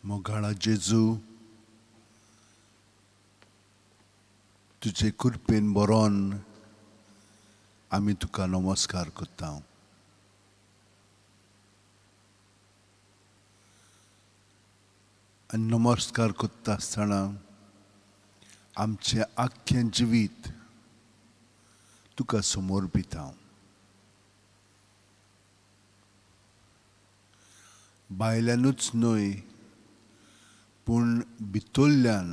मोगाळा जेजू, तुझे कृपेन बरोन आमी तुका नमस्कार करता. आनी नमस्कार करता आसतना आमचें आख्खें जिवीत तुका समर्पित हांव. भायल्यानूच न्हय पूण भितरल्यान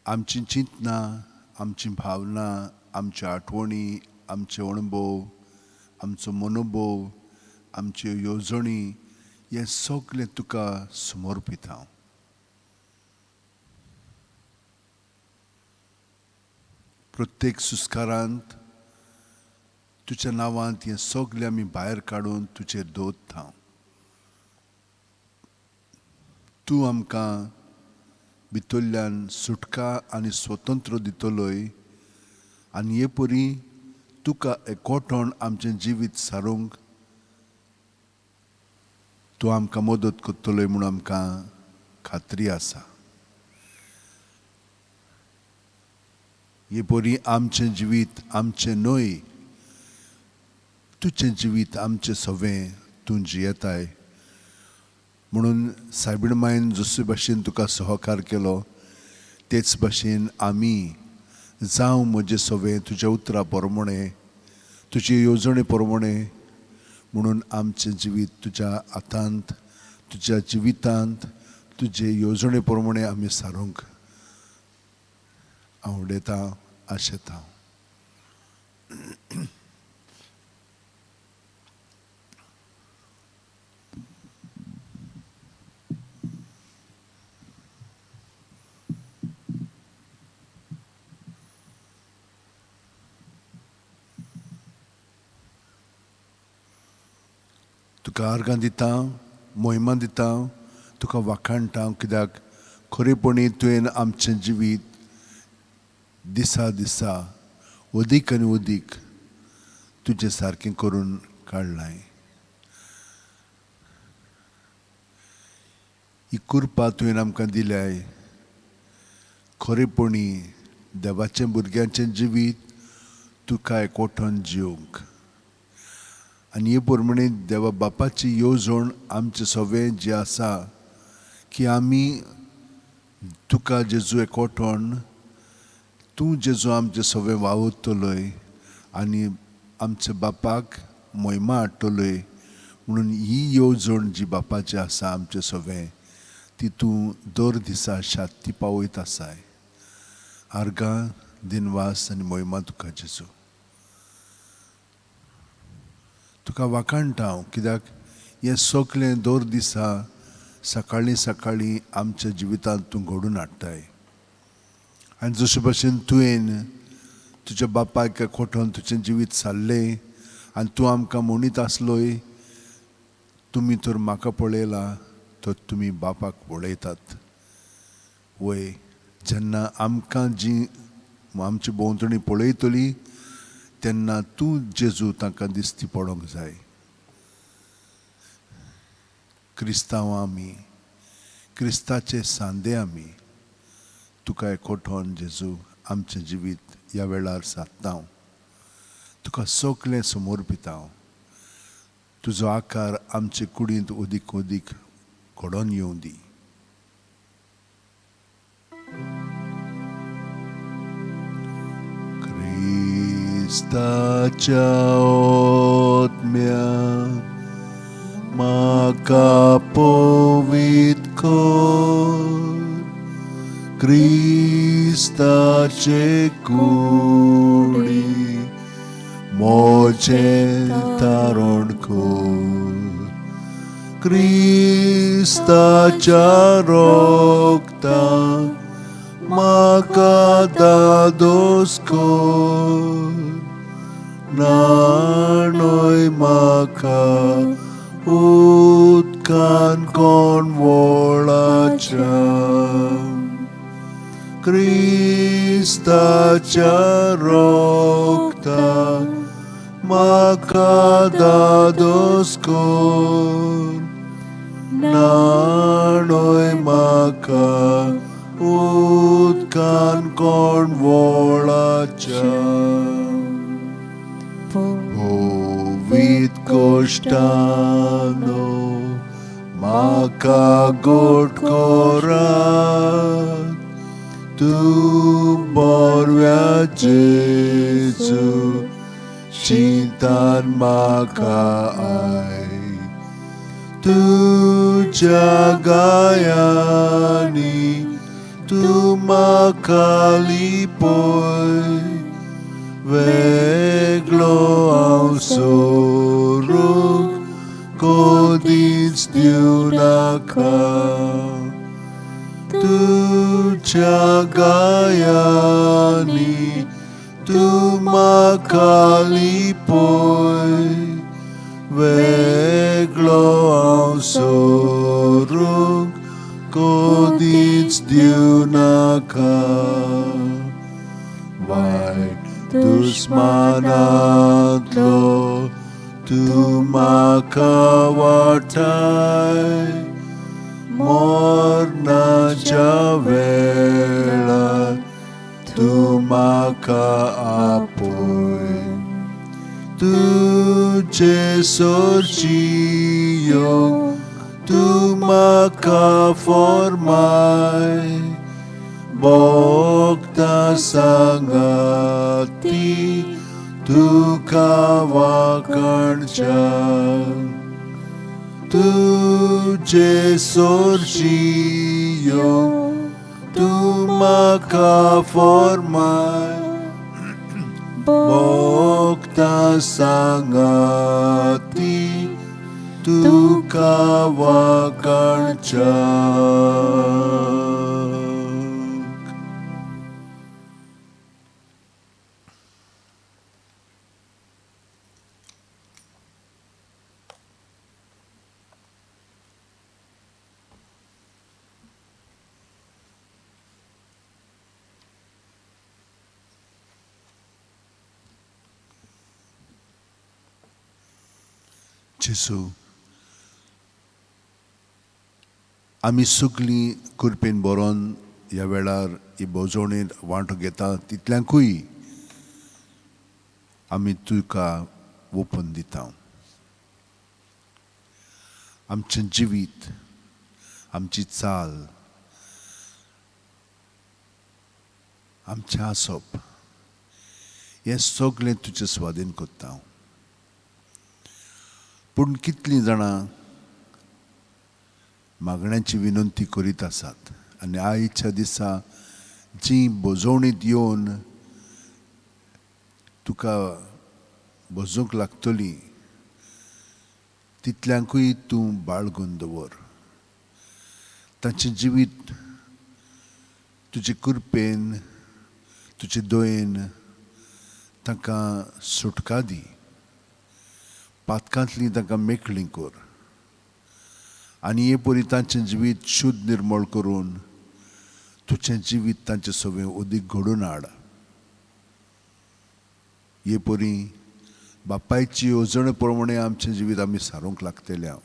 आमची चिंतना, आमची भावना, आमच्यो आठवणी, आमचे अणभव, आमचो मनोभव, आमच्यो येवजणी हें सगळें तुका समर्पित हांव. प्रत्येक सुस्कारांत तुज्या नांवांत हें सगळें आमी भायर काडून तुजेर दवरता हांव. तूं आमकां भितरल्यान सुटका आनी स्वतंत्र दितलोय आनी हे परी तुका एकवटोन आमचें जिवीत सारूंक तूं आमकां मदत करतलोय म्हूण आमकां खात्री आसा. हे परी आमचें जिवीत आमचें न्हय, तुजें जिवीत आमचें सवें तूं जियेताय म्हणून सायबीण मायन जशे भाशेन तुका सहकार केलो तेच भाशेन आमी जावं म्हजें सवें तुज्या उतरा प्रमाणें, तुजे येवजणे प्रमाणें म्हणून आमचें जिवीत तुज्या हातांत, तुज्या जिवितांत, तुजे येवजणे प्रमाणें आमी सारूंक हांव उडयतां, आशेतां. तुका आर्गां दिता, मोहिमा दिता, तुका वाखाणटा कित्याक खरेपणी तुवें आमचें जिवीत दिसा दिसा अदीक आनी अदीक तुजें सारकें करून काडलाय. ही कृपा तुवें आमकां दिल्याय. खरेपणी देवाचें भुरग्यांचें जिवीत तुका एकवटोन जिवंक आनी हे प्रमाणे देवा बापाची येवजण आमचें सवें जें आसा की आमी तुका जेजू एकवटोन तूं जेजू आमचें सवें वावुरतलोय आनी आमच्या बापाक मोहिमा हाडटलोय म्हणून ही येवजण जी बापाची आसा आमचें सवें ती तूं दर दिसा शांती पावयत आसाय. आर्गां, दिनवास आनी मोहिमा तुका जेजू. तुका वाखाणटा हांव कित्याक हें सगळें दर दिसा सकाळीं सकाळीं आमच्या जिवितांत तूं घडोवन हाडटाय. आनी जशे भाशेन तुवें तुज्या बापायक एकवटोन तुजें जिवीत सारलें आनी तूं आमकां म्हणीत आसलोय तुमी तर म्हाका पळयला तर तुमी बापाक पळयतात. वय जेन्ना आमकां जी आमची भोंवतणी पळयतली तेन्ना तूं जेजू तांकां दिश्टी पडोंक जाय. क्रिस्तांव आमी, क्रिस्ताचे सांदे आमी तुका एकवटोन जेजू आमचें जिवीत ह्या वेळार सारता हांव. तुका सगळें समर्पित हांव. तुजो आकार आमचे कुडींत अदीक अदीक घडोवन येवं दी. क्रिस्ताच्या ओतम्या म्हाका पवित्र कर, क्रिस्ताचे कुडी मोजें तारण कर. क्रिस्ताच्या रोगतान म्हाका दादोस कर. नाणय म्हाका उदकान कोण वळाच्या. क्रिस्ताच्या रोगतान म्हाका दादोस कर. नाणय Vovit costano maca goट corat tu borvia Jesu cintan maca ai tu jagayani tu maca lipoi veglo au sorug codins diunaca tu jagayani tu maca lipoi veglo au sorug codins diunaca vai dus manatlo tu maca vatai morna javela tu maca apoi tu Jesorcio tu maca formai Bokta sangati tu kavakancha tu Jesorcio tu maca formai Bokta sangati tu kavakancha. जेसू आमी सगळीं कृपेन बरोवन ह्या वेळार ही बोजवणेर वांटो घेता तितल्यांकूय आमी तुका ओपून दिता आमचें जिवीत आमची चाल आमचें आसप हें सगळें तुजें स्वाधीन कोत्ता पूण कितलीं जाणां मागण्यांची विनंती करीत आसात आनी आयच्या दिसा जी बोजवणीत येवन तुका बोजूंक लागतली तितल्यांकूय तूं बाळगून दवर तांचें जिवीत तुजे कृपेन तुजे दयेन तांकां सुटका दी पातकांतलीं तांकां मेकळीं कर आनी हे परी तांचें जिवीत शुद्ध निर्मळ करून तुजें जिवीत तांचे सवें उदीक घडोवन हाड हे परी बापायची येवजणे प्रमाणे आमचें जिवीत आमी सारूंक लागतले हांव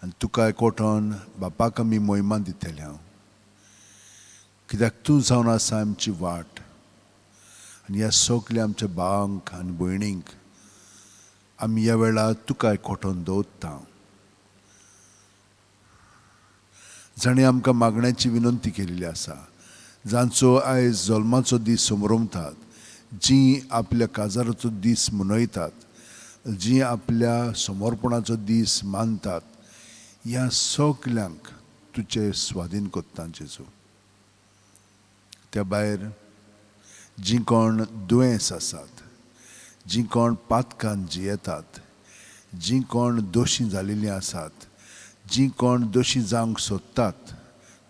आनी तुका एकवटोन बापाक आमी मोहिमा दितले हांव कित्याक तूं जावन आसा आमची वाट आनी ह्या सगल्या आमच्या भावांक आनी भयणींक आमी ह्या वेळार तुका एकवटोन दवरता जाणें आमकां मागण्याची विनंती केलेली आसा जांचो आयज जल्माचो दीस समरमतात जीं आपल्या काजाराचो दीस मनयतात जीं आपल्या समर्पणाचो दीस मानतात ह्या सगल्यांक तुजें स्वाधीन कोत्ता जेजू त्या भायर जीं कोण दुयेंस आसात जीं कोण पातकान जियेतात जीं कोण दोशी जालेलीं आसात जीं कोण दोशी जावंक सोदतात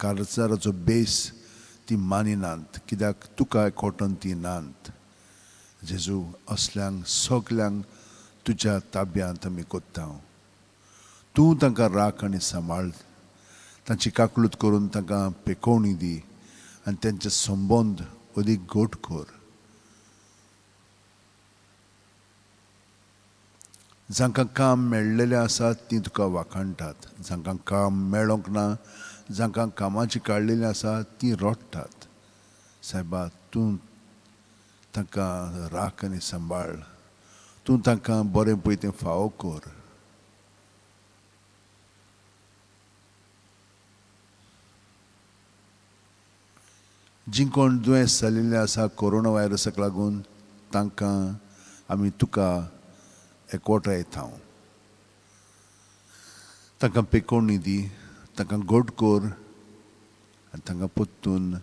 काळजाराचो बेस ती मानिनात कित्याक तुका एकवटोन ती नात जेजू असल्यांक सगल्यांक तुज्या ताब्यांत आमी कोत्ता तूं तांकां राख आनी सांबाळ तांची काकलूत करून तांकां पेकोवणी दी आनी तेंचे संबंद अदीक घट कर जांकां काम मेळ्ळेलें आसा तीं तुका वाखाणटात जांकां काम मेळोंक ना जांकां कामाची काडलेलीं आसा तीं रडटात सायबा तूं तांकां राख आनी सांबाळ. तूं तांकां बरें पळय तें फावो कर. जीं कोण दुयेंस जाल्लीं आसा कोरोना व्हायरसाक लागून तांकां आमी तुका एकवटाय येता. तांकां पेकोवणी दी, तांकां घोट कर आनी तांकां परतून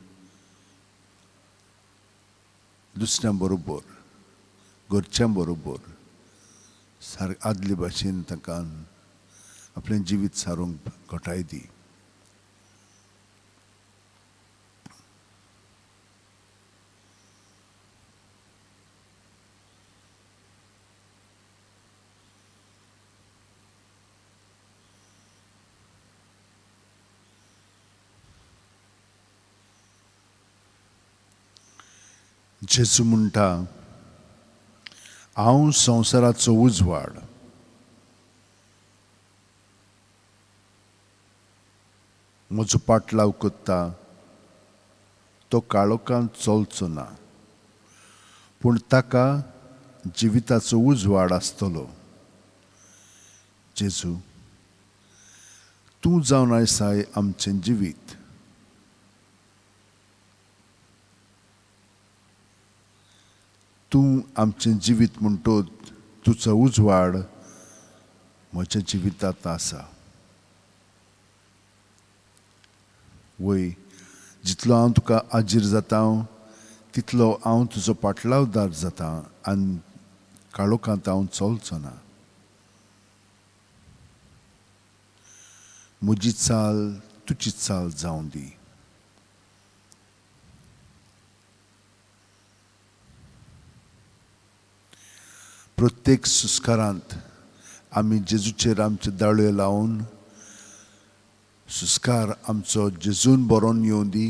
दुसऱ्यां बरोबर घरच्यां बरोबर आदले भाशेन तांकां आपलें जिवीत सारूंक घोटाय दी. जेजू म्हणटा, हांव संवसाराचो उजवाड. म्हजो पाटलाव कोत्ता तो काळोखांत चलचो ना, पूण ताका जिविताचो उजवाड आसतलो. जेजू, तूं जावन आयसाय आमचें जिवीत. तूं आमचें जिवीत म्हणटोच तुजो उजवाड म्हज्या जिवितांत आसा. वय, जितलो हांव तुका आजीर जाता तितलो हांव तुजो पाटलावदार जाता आनी काळोखांत हांव चलचो ना. म्हजी चाल तुजी चाल जावं दी. प्रत्येक सुस्कारांत आमी जेजूचेर आमचे दाळयो लावन सुस्कार आमचो जेजून बरोवन येवं दी.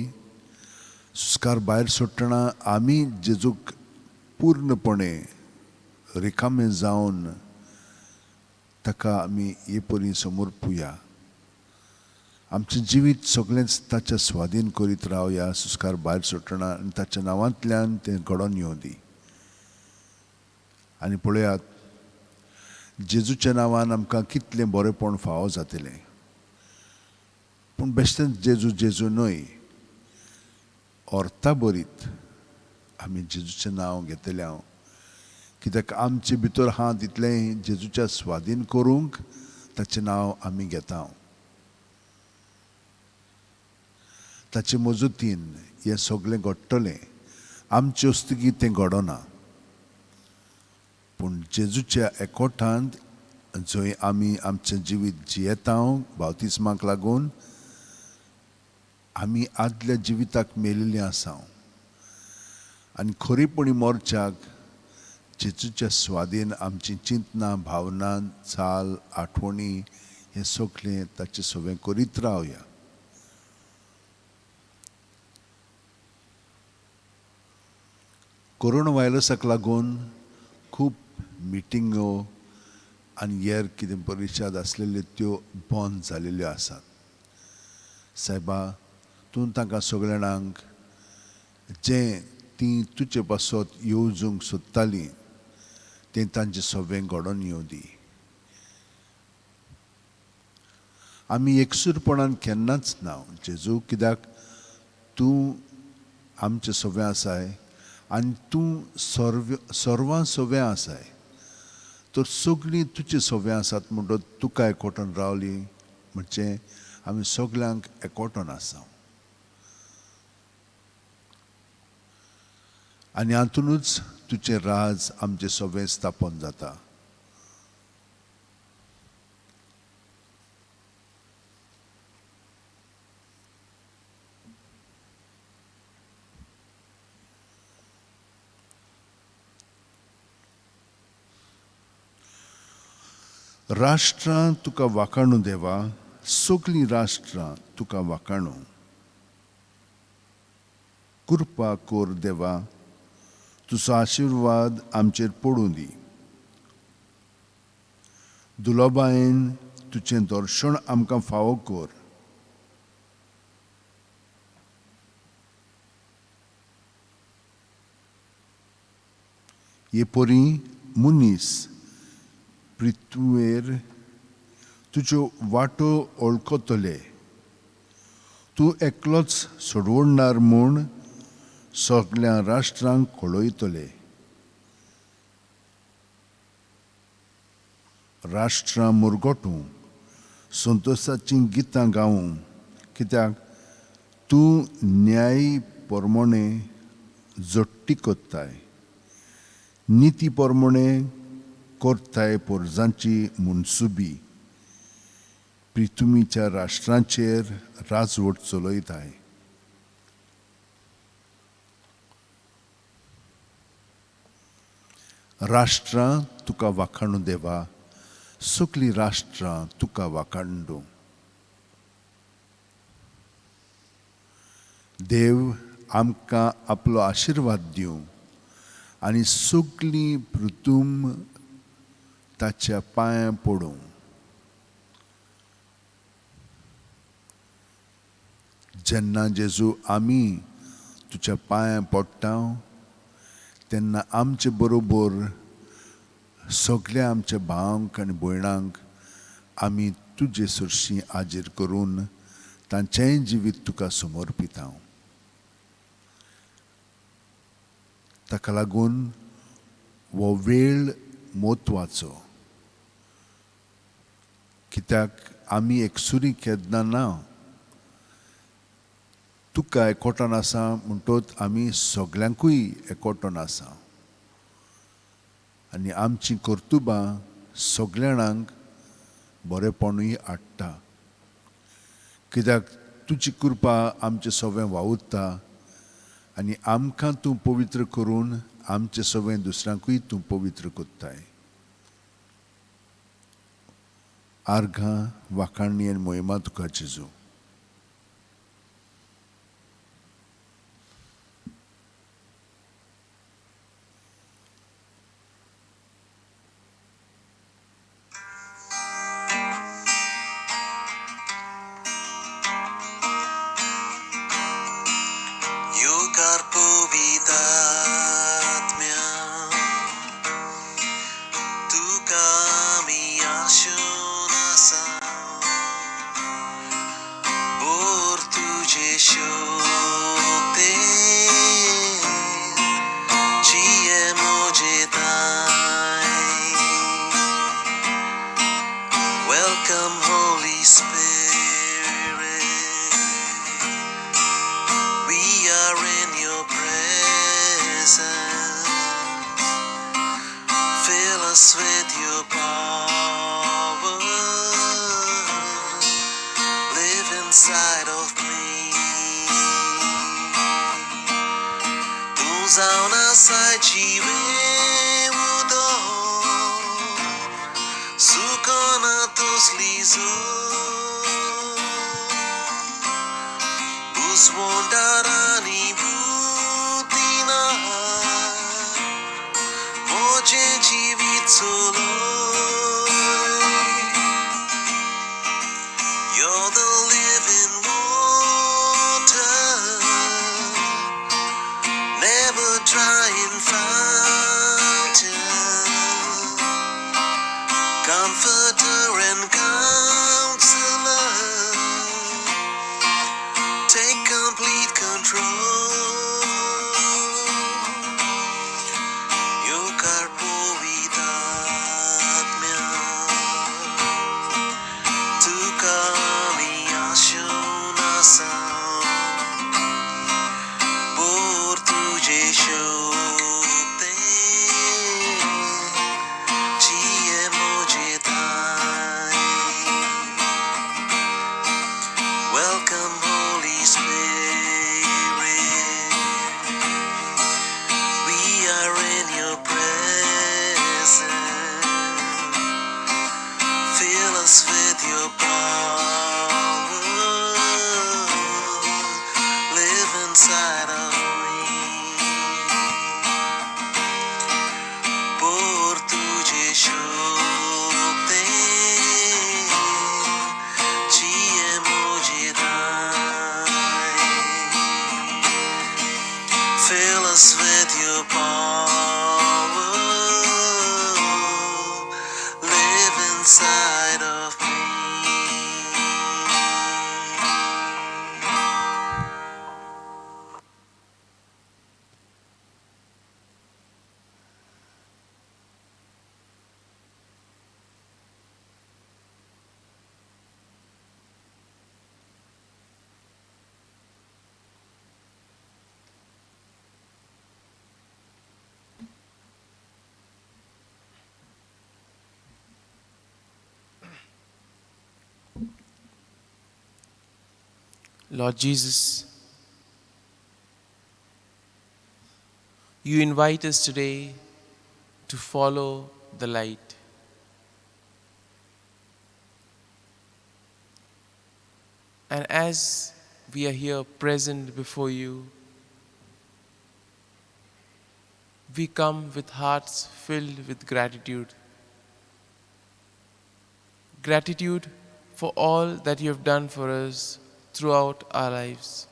सुस्कार भायर सोडटना आमी जेजूक पूर्णपणे रिकामे जावन ताका आमी हे परी समोर पुया. आमचें जिवीत सगळेंच ताच्या स्वाधीन करीत रावया. सुस्कार भायर सोडटना आनी ताच्या नांवांतल्यान तें घडोवन येवं दी. आनी पळयात, जेजूच्या नांवान आमकां कितलें बरेंपण फावो जातलें. पूण बेश्टेंच जेजू जेजू न्हय, अर्था बरीत आमी जेजूचें नांव घेतलें. कित्याक आमचे भितर आहा तितलें जेजूच्या स्वाधीन करूंक ताचें नांव आमी घेता. ताचे मजतीन हें सगळें घडटलें. आमचे हस्तुकी तें घडोना, पूण जेजूच्या एकवटांत जंय आमी आमचें जिवीत जियेता बावतिस्माक लागून आमी आदल्या जिविताक मेलिल्लीं आसा. आनी खरीपणी मोर्चाक जेजूच्या स्वाधीन आमची चिंतना, भावना, चाल, आठवणी हें सगळें ताचें सगळें करीत रावया. कोरोना व्हायरसाक लागून खूब मिटिंगो आनी हेर कितें परिशद आसलेल्यो त्यो बंद जालेल्यो आसात. सायबा, तूं तांकां सगळ्या जाणांक जें तीं तुजे पासत येवजूंक सोदतालीं तें तांचें सगळें घडोवन येवं दी. आमी एकसूरपणान केन्नाच ना जेजू, कित्याक तूं आमचें सगळें आसाय आनी तूं सर्वां सगळें आसाय. तर सगळीं तुजें सगळें आसात म्हणटच तुका एकवटून रावलीं म्हणजे आमी सगळ्यांक एकवटून आसा. आनी हातूनच तुजें राज आमचें सगळें स्थापन जाता. राष्ट्रां तुका वाखाणू देवा, सगळीं राष्ट्रां तुका वाखाणू. कृपा कोर देवा, तुजो आशिर्वाद आमचेर पडूं दी. दुलोबायेन तुजें दर्शन आमकां फावो कर. ये पोरी मुनीस पृथ्वीर तुज्यो वाटो ओळखतले, तूं एकलोच सोडवणार म्हूण सगळ्या राष्ट्रांक कळयतले. राष्ट्रां मुरगोटूं संतोशाचीं गितां गावूं, कित्याक तूं न्याय पोरमोणे जोडटी कोत्ताय, निती पोरमोणे कोरताय पोरजांची मुनसुबी, पृथ्वीच्या राष्ट्रांचेर राजवट चलयताय. राष्ट्रां तुका वाखाणू देवा, सगळीं राष्ट्रां तुका वाखाणडू. देव आमकां आपलो आशिर्वाद दिवं आनी सगळीं पृथ्वी ताच्या पांयां पडूं. जेन्ना जेजू आमी तुज्या पांयां पडटा तेन्ना आमचे बरोबर सगळ्या आमच्या भावांक आनी भयणांक आमी तुजे सुरशीं आजीर करून तांचेंय जिवीत तुका समर्पिता. ताका लागून हो वेळ म्हत्वाचो, कित्याक आमी एकसुरी केदना ना. तुका एकवटान आसा म्हणटच आमी सगळ्यांकूय एकवटान आसा आनी आमचीं कर्तुबां सगळ्या जाणांक बरेपणूय हाडटा, कित्याक तुजी कृपा आमचें सगळें वावुरता आनी आमकां तूं पवित्र करून आमचें सगळें दुसऱ्यांकूय तूं पवित्र कोत्ताय. आर्गां, वाखाणणी आनी मोहिमा तुका जेजू. Fill us with your power. Lord Jesus, you invite us today to follow the light. And as we are here present before you, we come with hearts filled with gratitude. Gratitude for all that you have done for us throughout our lives.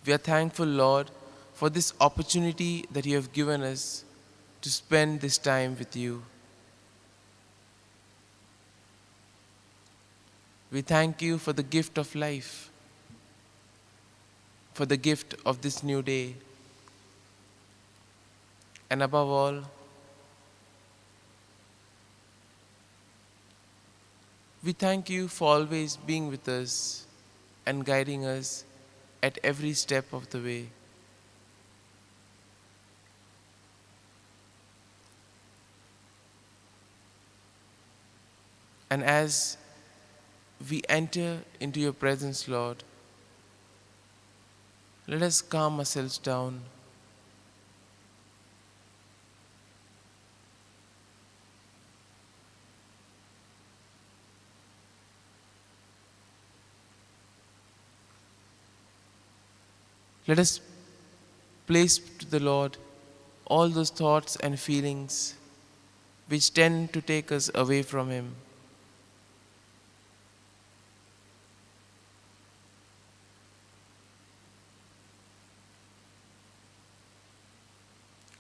We are thankful, Lord, for this opportunity that you have given us to spend this time with you. We thank you for the gift of life, for the gift of this new day, and above all, we thank you for always being with us and guiding us at every step of the way. And as we enter into your presence, Lord, let us calm ourselves down. Let us place to the Lord all those thoughts and feelings which tend to take us away from Him.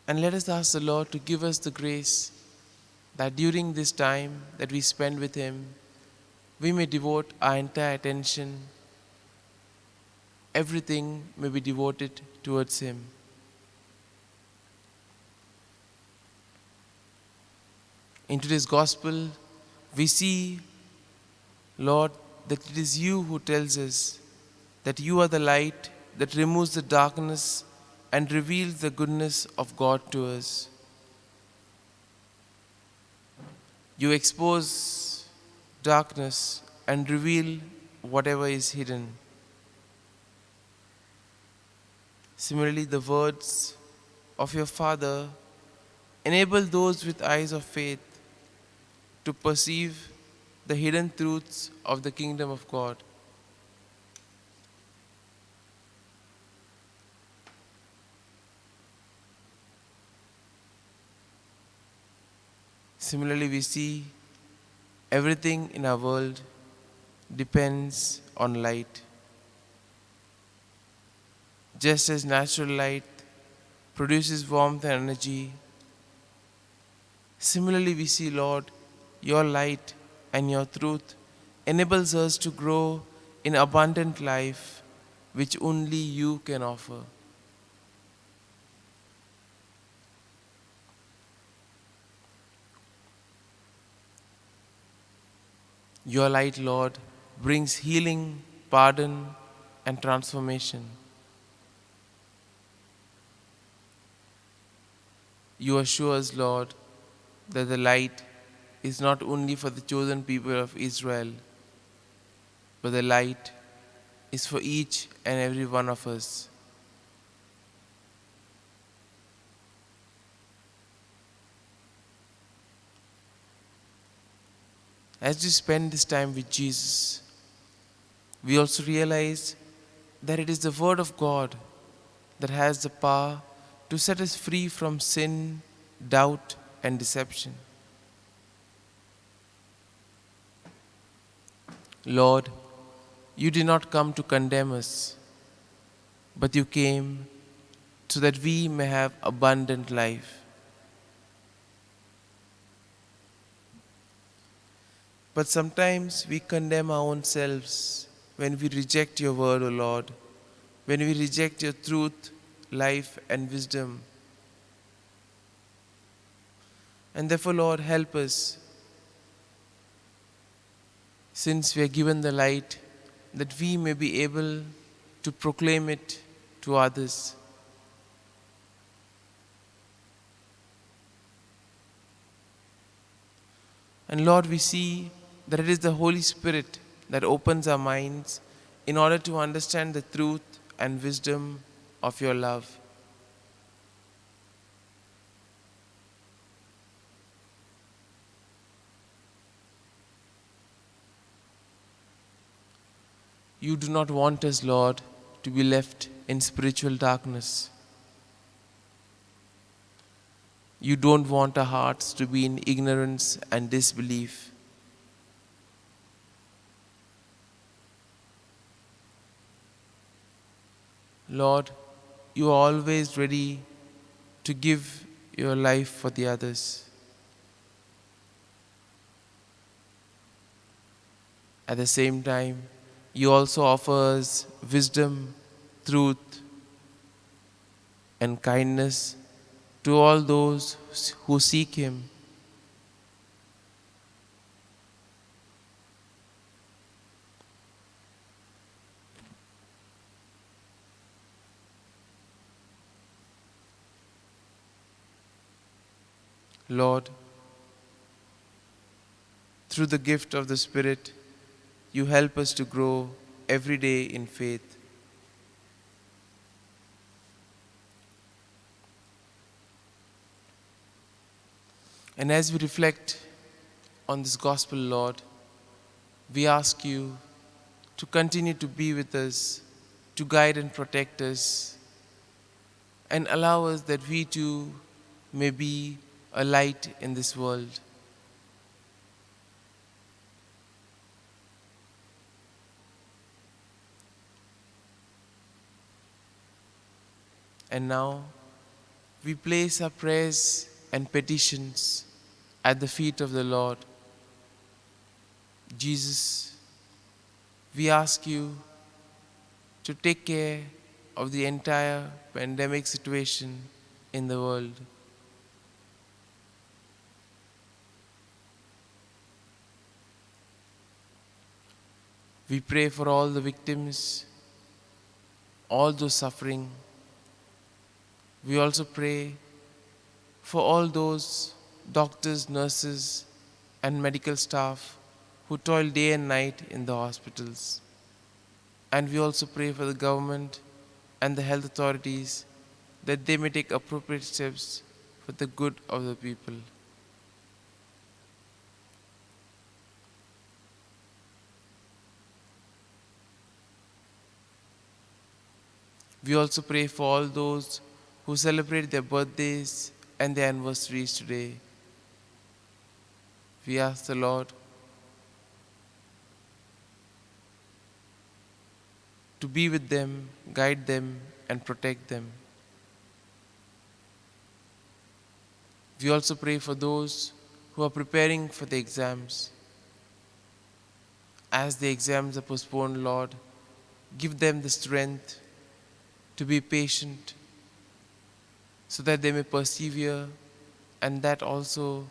And let us ask the Lord to give us the grace that during this time that we spend with Him, we may devote our entire attention, everything may be devoted towards Him. In today's Gospel, we see, Lord, that it is you who tells us that you are the light that removes the darkness and reveals the goodness of God to us. You expose darkness and reveal whatever is hidden. Similarly, the words of your Father enable those with eyes of faith to perceive the hidden truths of the kingdom of God. Similarly, we see everything in our world depends on light. Just as natural light produces warmth and energy, similarly we see, Lord, your light and your truth enables us to grow in abundant life which only you can offer. Your light, Lord, brings healing, pardon, and transformation. You assure us, Lord, that the light is not only for the chosen people of Israel, but the light is for each and every one of us. As we spend this time with Jesus, we also realize that it is the Word of God that has the power to set us free from sin, doubt, and deception. Lord, you did not come to condemn us, but you came so that we may have abundant life. But sometimes we condemn our own selves when we reject your word, O Lord, when we reject your truth, life, and wisdom. And therefore, Lord, help us, since we are given the light, that we may be able to proclaim it to others. And Lord, we see that it is the Holy Spirit that opens our minds in order to understand the truth and wisdom of your love. You do not want us, Lord, to be left in spiritual darkness. You don't want our hearts to be in ignorance and disbelief. Lord, you are always ready to give your life for the others. At the same time, you also offer us wisdom, truth, and kindness to all those who seek Him. Lord, through the gift of the Spirit, you help us to grow every day in faith. And as we reflect on this gospel, Lord, we ask you to continue to be with us, to guide and protect us, and allow us that we too may be a light in this world. And now, we place our prayers and petitions at the feet of the Lord. Jesus, we ask you to take care of the entire pandemic situation in the world. We pray for all the victims, all those suffering. We also pray for all those doctors, nurses, and medical staff who toil day and night in the hospitals. And we also pray for the government and the health authorities that they may take appropriate steps for the good of the people. We also pray for all those who celebrate their birthdays and their anniversaries today. We ask the Lord to be with them, guide them, and protect them. We also pray for those who are preparing for the exams. As the exams are postponed, Lord, give them the strength to be patient so that they may persevere, and that also,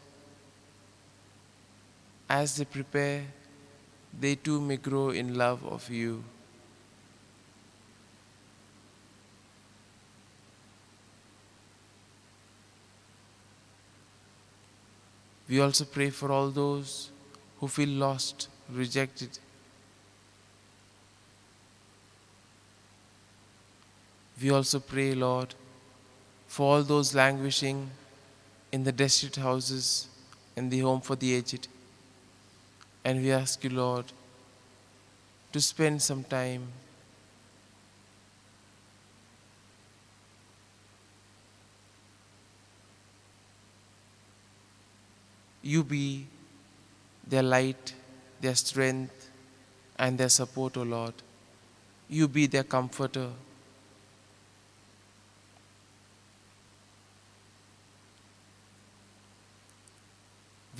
as they prepare, they too may grow in love of you. We also pray for all those who feel lost, rejected. We also pray, Lord, for all those languishing in the destitute houses and the home for the aged. And we ask you, Lord, to spend some time you be their light, their strength, and their support, O Lord. You be their comforter.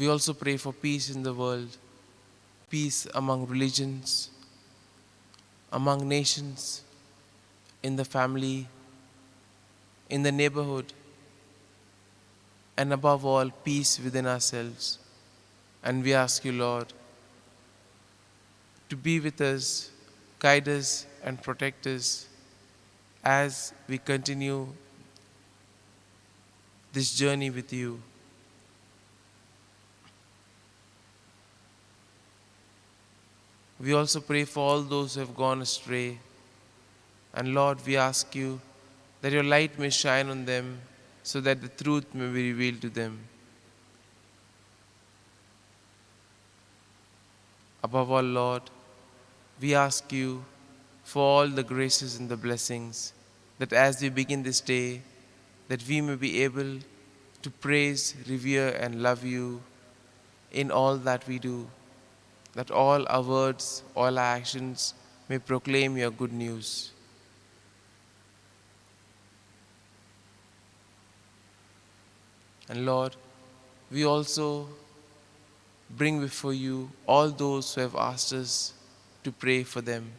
We also pray for peace in the world, peace among religions, among nations, in the family, in the neighborhood, and above all, peace within ourselves. And we ask you, Lord, to be with us, guide us, and protect us as we continue this journey with you. We also pray for all those who have gone astray. And Lord, we ask you that your light may shine on them so that the truth may be revealed to them. Above all, Lord, we ask you for all the graces and the blessings, that as we begin this day, that we may be able to praise, revere, and love you in all that we do, that all our words, all our actions may proclaim your good news. And Lord, we also bring before you all those who have asked us to pray for them.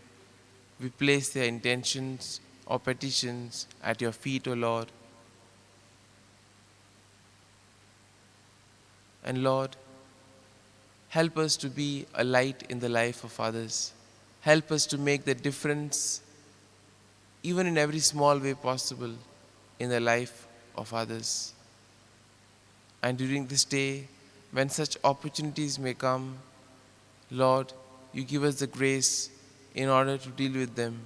We place their intentions or petitions at your feet, O Lord. And Lord, help us to be a light in the life of others. Help us to make the difference, even in every small way possible, in the life of others. And during this day, when such opportunities may come, Lord, you give us the grace in order to deal with them.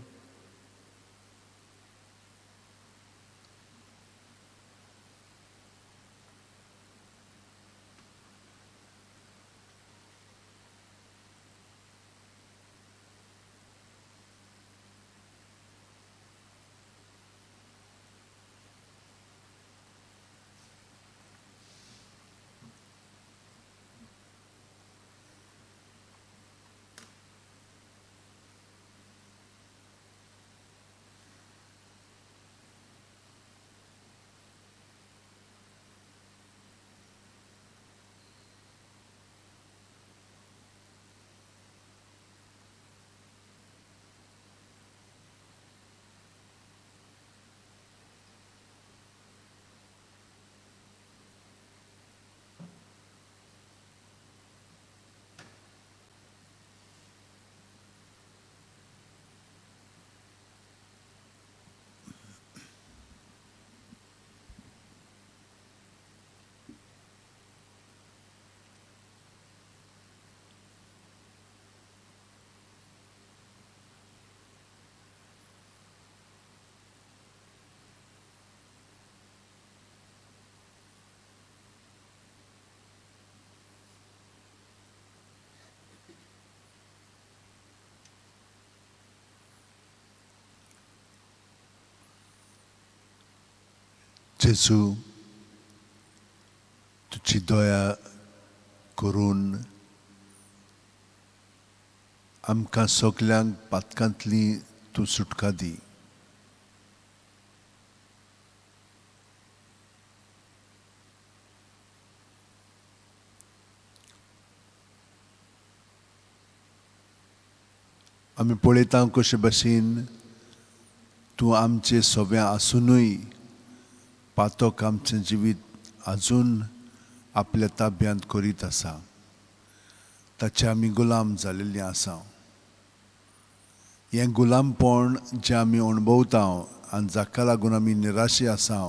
जेजू, तुझी दया करून आमकां सगल्यांक पातकांतली तूं सुटका दी. आमी पळयता कशे भाशेन तूं आमचे सोबे आसुनूय पातक आमचें जिवीत आजून आपल्या ताब्यांत करीत आसा. ताचे आमी गुलाम जालेलीं आसा. हें गुलामपण जें आमी अणभवता आनी जाका लागून आमी निराशे आसा,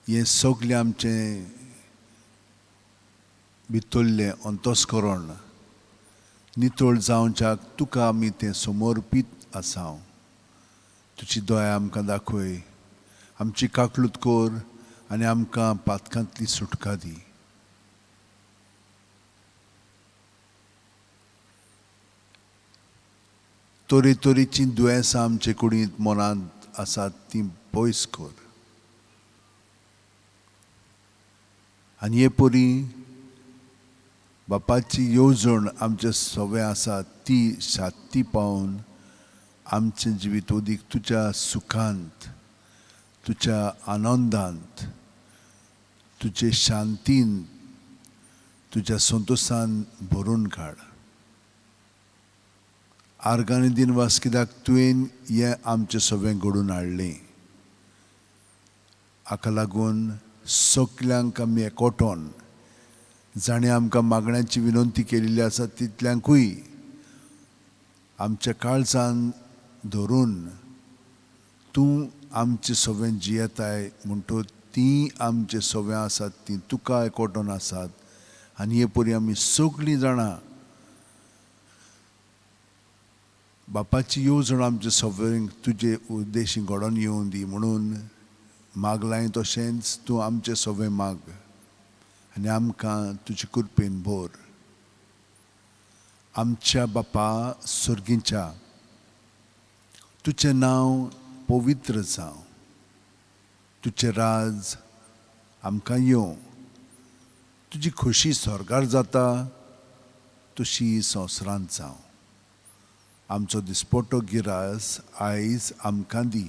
हें सगलें आमचें भितरलें अंतस्करण नितळ जावच्याक तुका आमी तें समर्पीत आसा. तुजी दया आमकां दाखय, आमची काकलूत कर आनी आमकां पातकांतली सुटका दी. तरेतरेचीं दुयेंसां आमचे कुडींत मनांत आसात तीं पयस कर. आनी हे परी बापाची येवजण आमचे सवे आसा ती शांती पावन आमचें जिवीत ओदीक तुज्या सुखांत, तुज्या आनंदांत, तुजे शांतीन, तुज्या संतोशान भरून काड. आर्गांनी दिनवास कित्याक तुवें हें आमचें सगळें घडोवन हाडलें. हाका लागून सगल्यांक आमी एकवटोन जाणें आमकां मागण्यांची विनंती केलेली आसा तितल्यांकूय आमच्या काळजान धरून तूं आमचें सगळें जियेताय म्हणटो तीं आमचें सगळें आसात तीं तुका एकवटोन आसात. आनी हे परी आमी सगळीं जाणां बापाची येवजण आमचे सगळ्यांक तुजे उद्देशी घडोवन येवं दी म्हणून मागलां तशेंच तूं आमचें सगळें माग आनी आमकां तुजे कृपेन भर. आमच्या बापा सुर्गीच्या, तुजें नांव पवित्र जावं, तुजें राज आमकां येवं, तुजी खोशी स्वर्गार जाता तशी संवसारांत जावं. आमचो दिसपट्टो गिरास आयज आमकां दी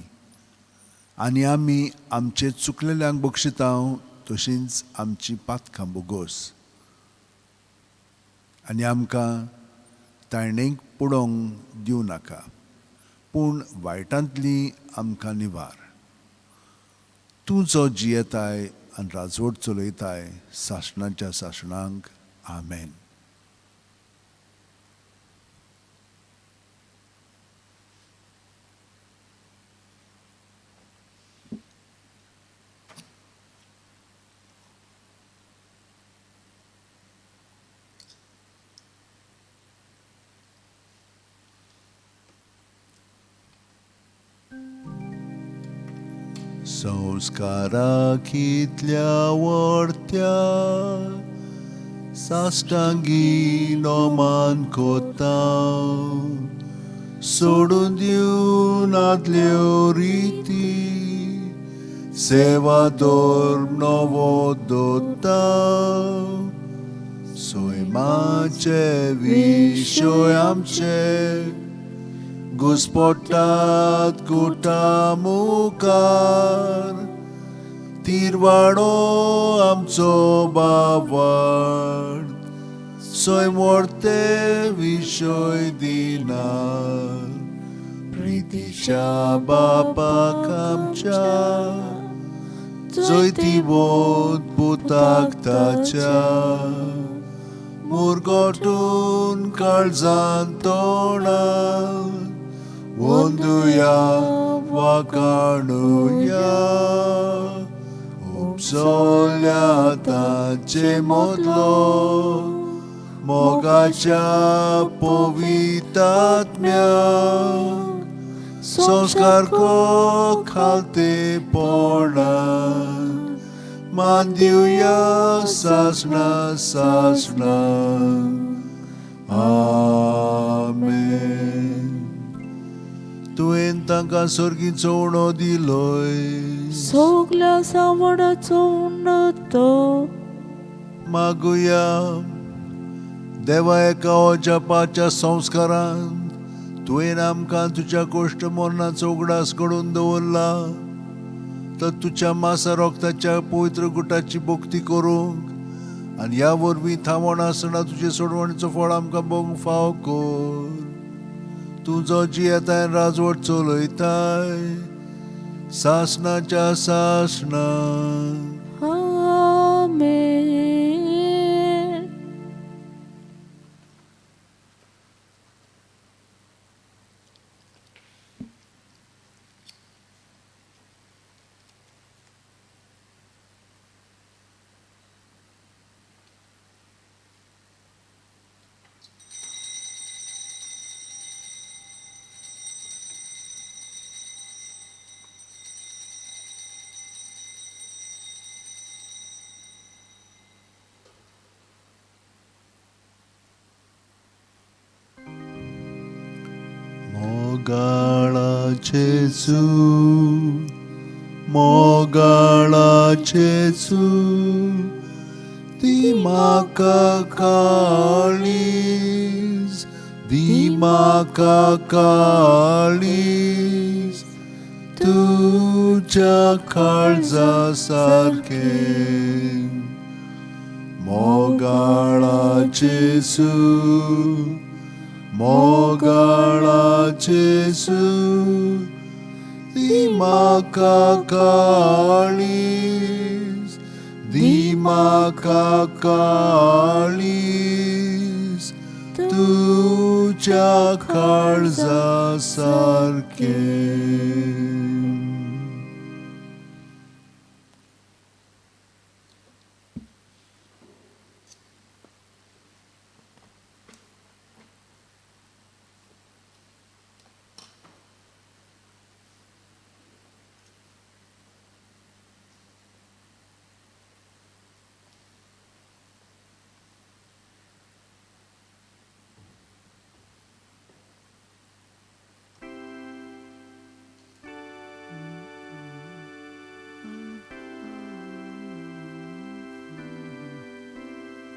आनी आमी आमचे चुकलेल्यांक बक्षितांव तशींच आमची पातकां बोगोस. आनी आमकां ताळणेक पडोवंक दिवं नाका, पूण वायटांतली आमकां निवार. तूं जो जियेताय आनी राजवट चलयताय सासणाच्या सासणांक. आमेन. संस्काराक इतल्या व्हडत्या साश्टांगी नोमान कोता, सोडून दिवन आदल्यो रिती सेवा धर्म नवो दोत्ता. सैमाचे विशय आमचे घुस्पट्टात गुटा मुखार, तिरवाडो आमचो बावार्द सैमोर्ते विशय दिनार. प्रितीच्या बापाक आमच्या जैती बोध पुताक ताच्या, मुरगोटून काळजांत तोंडात वंदुया वाकाणुया. उपसोल्या तांचे मोदलो मोगाच्या पवित्रात्म्या, संस्कार को खालते पोणान मान दिवया सासणा सासणा. आमेन. तुवें तांकां सर्गीचो उणो दिलोय, सगल्या सावडाचो उन्नतो मागुया. देवा एका जपाच्या संस्कारांत तुवें आमकां तुज्या गोश्ट मरणाचो उगडास घडोवन दवरला, तर तुज्या मासा रोगताच्या पवित्र गुटाची भक्ती करूंक आनी ह्या वरवीं थांबोन आसतना तुजे सोडवणीचो फळ आमकां भोगूंक फाव कर. तूं जो जियेताय राजवट चलयताय सासणाच्या सासणां. आमेन. Mogala Jesu, Mogala Jesu, Dimaka Kalis, Dimaka Kalis, Tuja Kalza Sarke, Mogala Jesu, Mogala Jesu, Dimaka Kalis, Dimaka Kalis, Tuja Kalza Sarke.